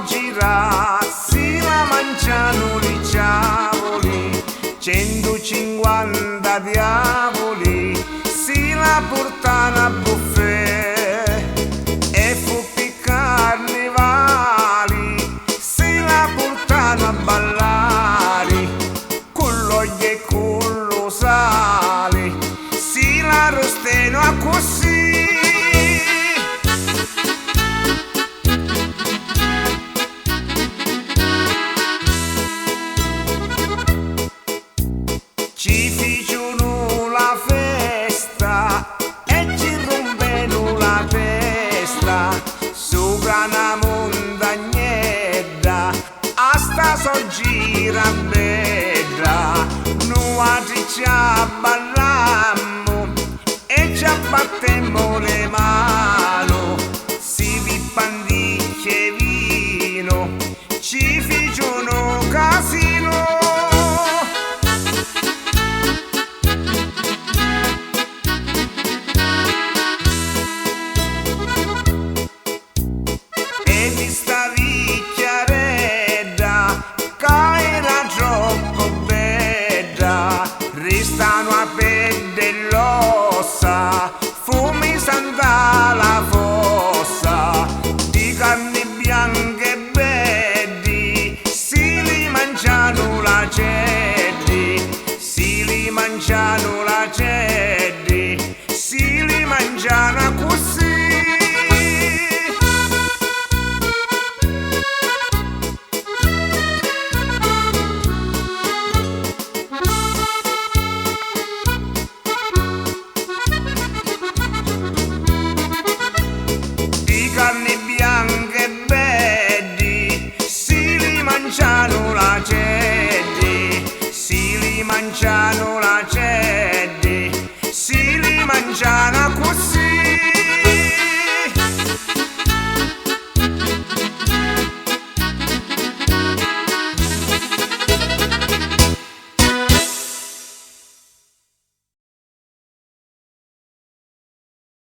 gira, si la mangiano i ciavoli, 150 diavoli, si la portano a buffet e fu per carnevali, si la portano a ballare, con l'olio e con lo sale, si la rosteno a così. Ci fecero la festa e ci rompeno la testa sopra una montagnetta, a sta soggira bella, noi ci ballammo e ci abbattemmo le mano, si vippandicchie vino, ci fecero casino. E di sta vicchiaretta che era troppo bella, restano a pelle l'ossa, fumi santa la fossa, di carni bianche e belli, si li mangiano la ceddi, si li mangiano la ceddi, si li mangiano così. Carni bianche e belli, si li mangiano la gente, si li mangiano